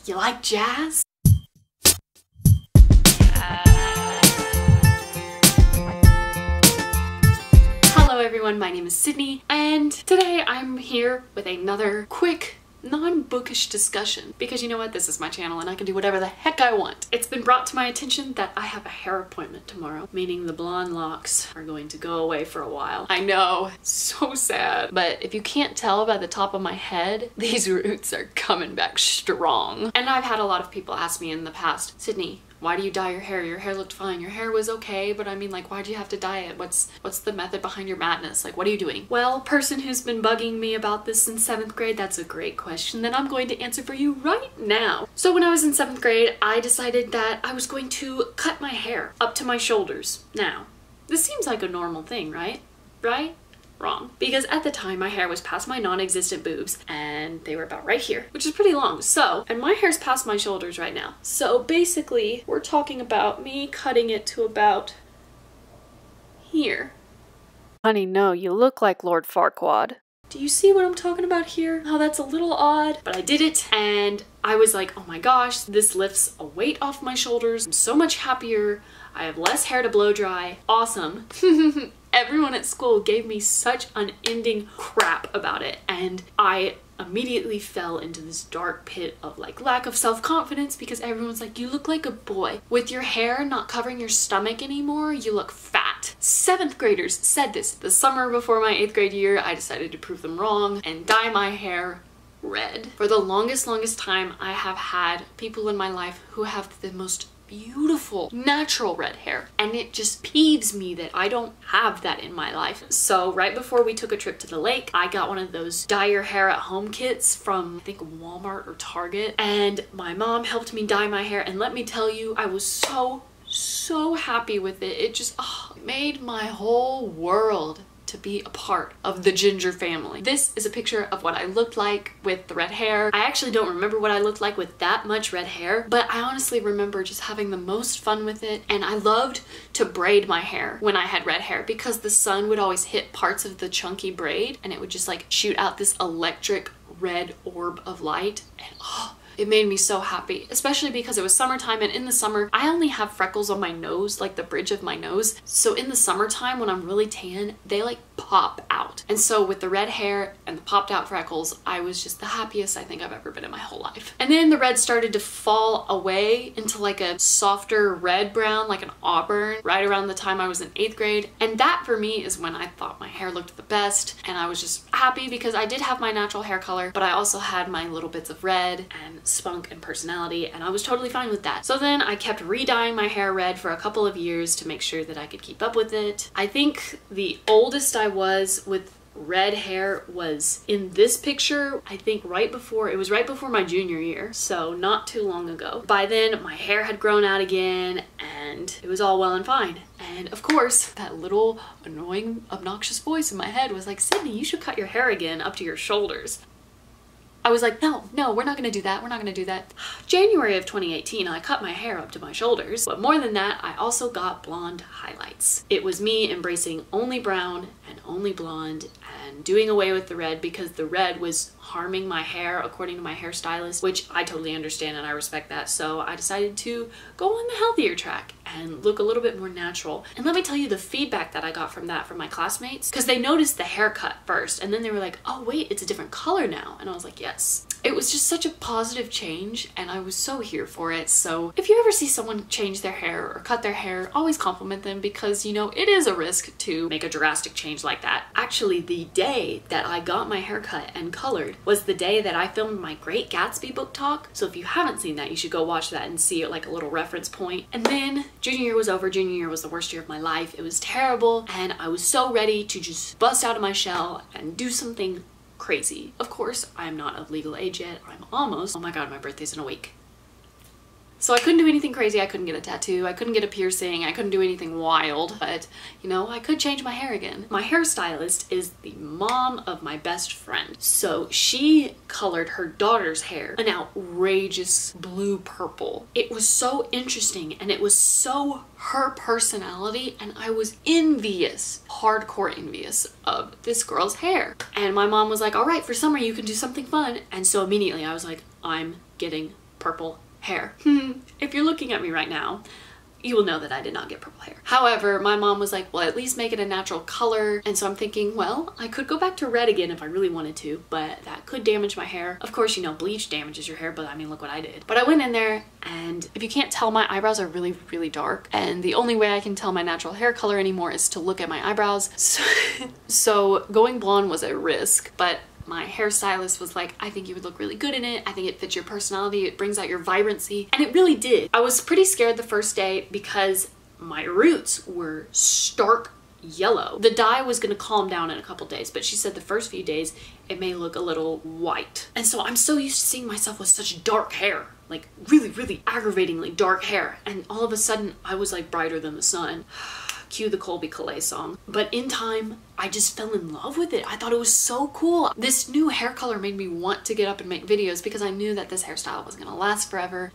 You like jazz? Hello everyone, my name is Sydney, and today I'm here with another quick non-bookish discussion because you know what, this is my channel and I can do whatever the heck I want. It's been brought to my attention that I have a hair appointment tomorrow, meaning the blonde locks are going to go away for a while. I know, so sad, but if you can't tell by the top of my head, these roots are coming back strong. And I've had a lot of people ask me in the past, Sydney, why do you dye your hair? Your hair looked fine. Your hair was okay, but I mean, like, why'd you have to dye it? What's the method behind your madness? Like, what are you doing? Well, person who's been bugging me about this in 7th grade, that's a great question that I'm going to answer for you right now. So when I was in 7th grade, I decided that I was going to cut my hair up to my shoulders. Now, this seems like a normal thing, right? Right? Wrong. Because at the time my hair was past my non-existent boobs and they were about right here, which is pretty long. So, and my hair's past my shoulders right now. So basically we're talking about me cutting it to about here. Honey, no, you look like Lord Farquaad. Do you see what I'm talking about here? How that's a little odd, but I did it and I was like, oh my gosh, this lifts a weight off my shoulders. I'm so much happier. I have less hair to blow dry. Awesome. Everyone at school gave me such unending crap about it, and I immediately fell into this dark pit of like lack of self-confidence because everyone's like, you look like a boy. With your hair not covering your stomach anymore, you look fat. 7th graders said this. The summer before my 8th grade year, I decided to prove them wrong and dye my hair red. For the longest time, I have had people in my life who have the most beautiful natural red hair, and it just peeves me that I don't have that in my life. So right before we took a trip to the lake, I got one of those dye your hair at home kits from I think Walmart or Target, and my mom helped me dye my hair, and let me tell you, I was so happy with it. It just made my whole world to be a part of the Ginger family. This is a picture of what I looked like with the red hair. I actually don't remember what I looked like with that much red hair, but I honestly remember just having the most fun with it, and I loved to braid my hair when I had red hair because the sun would always hit parts of the chunky braid and it would just like shoot out this electric red orb of light, and it made me so happy, especially because it was summertime, and in the summer, I only have freckles on my nose, like the bridge of my nose. So in the summertime, when I'm really tan, they like pop out. And so with the red hair and the popped out freckles, I was just the happiest I think I've ever been in my whole life. And then the red started to fall away into like a softer red brown, like an auburn, right around the time I was in 8th grade. And that for me is when I thought my hair looked the best, and I was just happy because I did have my natural hair color, but I also had my little bits of red and spunk and personality, and I was totally fine with that. So then I kept re-dyeing my hair red for a couple of years to make sure that I could keep up with it. I think the oldest I was with red hair was in this picture. I think right before my junior year, so not too long ago. By then my hair had grown out again and it was all well and fine. And of course that little annoying obnoxious voice in my head was like, Sydney, you should cut your hair again up to your shoulders. I was like, no, we're not gonna do that. We're not gonna do that. January of 2018, I cut my hair up to my shoulders. But more than that, I also got blonde highlights. It was me embracing only brown and only blonde and doing away with the red because the red was harming my hair according to my hairstylist, which I totally understand and I respect that. So I decided to go on the healthier track and look a little bit more natural. And let me tell you the feedback that I got from that from my classmates, because they noticed the haircut first and then they were like, oh wait, it's a different color now. And I was like, yes. It was just such a positive change and I was so here for it. So if you ever see someone change their hair or cut their hair, always compliment them because, you know, it is a risk to make a drastic change like that. Actually, the day that I got my hair cut and colored was the day that I filmed my Great Gatsby book talk. So if you haven't seen that, you should go watch that and see it like a little reference point. And then junior year was over. Junior year was the worst year of my life. It was terrible and I was so ready to just bust out of my shell and do something crazy. Of course, I'm not of legal age yet. I'm almost. Oh my god, my birthday's in a week. So I couldn't do anything crazy. I couldn't get a tattoo. I couldn't get a piercing. I couldn't do anything wild, but you know, I could change my hair again. My hairstylist is the mom of my best friend. So she colored her daughter's hair an outrageous blue purple. It was so interesting and it was so her personality, and I was envious, hardcore envious of this girl's hair. And my mom was like, all right, for summer you can do something fun. And so immediately I was like, I'm getting purple hair. If you're looking at me right now, you will know that I did not get purple hair. However, my mom was like, well, at least make it a natural color. And so I'm thinking, well, I could go back to red again if I really wanted to, but that could damage my hair. Of course, you know, bleach damages your hair, but I mean, look what I did. But I went in there, and if you can't tell, my eyebrows are really, really dark. And the only way I can tell my natural hair color anymore is to look at my eyebrows. So going blonde was a risk, but my hairstylist was like, I think you would look really good in it. I think it fits your personality. It brings out your vibrancy. And it really did. I was pretty scared the first day because my roots were stark yellow. The dye was gonna calm down in a couple days, but she said the first few days it may look a little white. And so I'm so used to seeing myself with such dark hair, like really, really aggravatingly dark hair. And all of a sudden I was like brighter than the sun. Cue the Colby Calais song. But in time, I just fell in love with it. I thought it was so cool. This new hair color made me want to get up and make videos because I knew that this hairstyle was gonna last forever.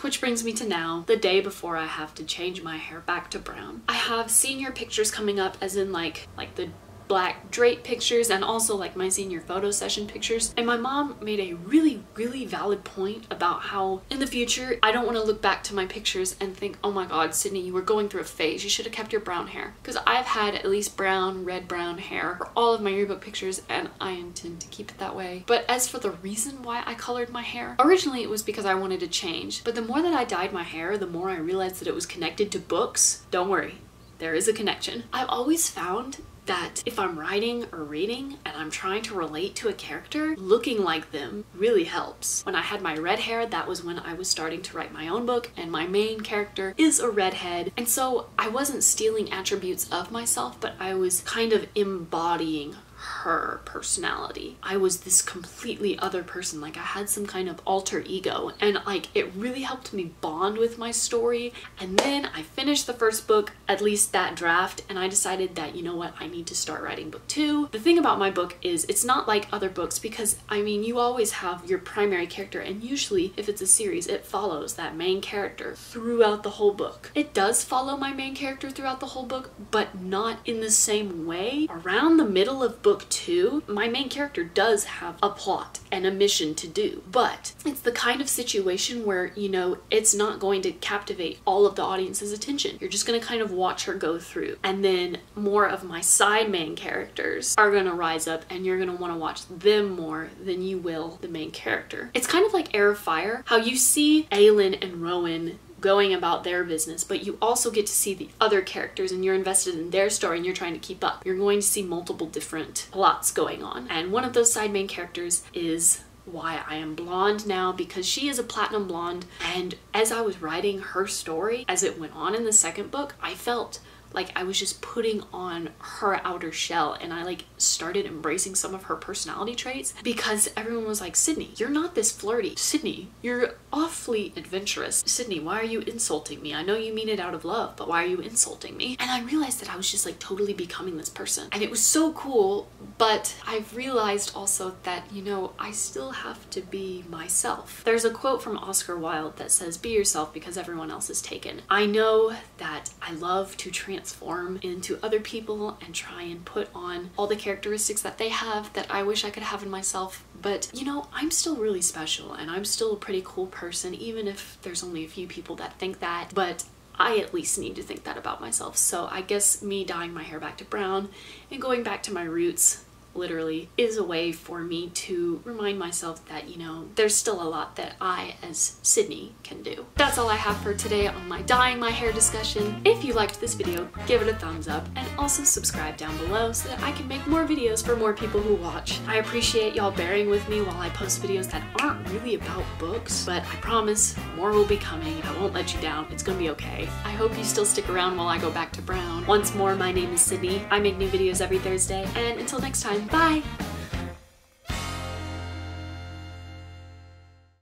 Which brings me to now, the day before I have to change my hair back to brown. I have senior pictures coming up, as in like the black drape pictures and also like my senior photo session pictures. And my mom made a really, really valid point about how in the future, I don't want to look back to my pictures and think, oh my God, Sydney, you were going through a phase. You should have kept your brown hair. Because I've had at least brown, red, brown hair for all of my yearbook pictures and I intend to keep it that way. But as for the reason why I colored my hair, originally it was because I wanted to change. But the more that I dyed my hair, the more I realized that it was connected to books. Don't worry, there is a connection. I've always found that if I'm writing or reading and I'm trying to relate to a character, looking like them really helps. When I had my red hair, that was when I was starting to write my own book, and my main character is a redhead. And so I wasn't stealing attributes of myself, but I was kind of embodying her personality. I was this completely other person, like I had some kind of alter ego, and like it really helped me bond with my story. And then I finished the first book, at least that draft, and I decided that, you know what, I need to start writing book 2. The thing about my book is it's not like other books because I mean you always have your primary character, and usually if it's a series it follows that main character throughout the whole book. It does follow my main character throughout the whole book, but not in the same way. Around the middle of book 2, my main character does have a plot and a mission to do, but it's the kind of situation where, you know, it's not going to captivate all of the audience's attention. You're just gonna kind of watch her go through, and then more of my side main characters are gonna rise up and you're gonna want to watch them more than you will the main character. It's kind of like Heir of Fire, how you see Aelin and Rowan going about their business, but you also get to see the other characters and you're invested in their story and you're trying to keep up. You're going to see multiple different plots going on, and one of those side main characters is why I am blonde now, because she is a platinum blonde. And as I was writing her story, as it went on in the second book, I felt like I was just putting on her outer shell, and I like started embracing some of her personality traits because everyone was like, Sydney, you're not this flirty. Sydney, you're awfully adventurous. Sydney, why are you insulting me? I know you mean it out of love, but why are you insulting me? And I realized that I was just like totally becoming this person, and it was so cool. But I've realized also that, you know, I still have to be myself. There's a quote from Oscar Wilde that says, be yourself because everyone else is taken. I know that I love to transform into other people and try and put on all the characteristics that they have that I wish I could have in myself. But, you know, I'm still really special and I'm still a pretty cool person, even if there's only a few people that think that. But I at least need to think that about myself. So I guess me dyeing my hair back to brown and going back to my roots literally is a way for me to remind myself that, you know, there's still a lot that I as Sydney can do. That's all I have for today on my dyeing my hair discussion. If you liked this video, give it a thumbs up and also subscribe down below so that I can make more videos for more people who watch. I appreciate y'all bearing with me while I post videos that aren't really about books, but I promise more will be coming. I won't let you down. It's gonna be okay. I hope you still stick around while I go back to brown. Once more, my name is Sydney. I make new videos every Thursday, and until next time, bye!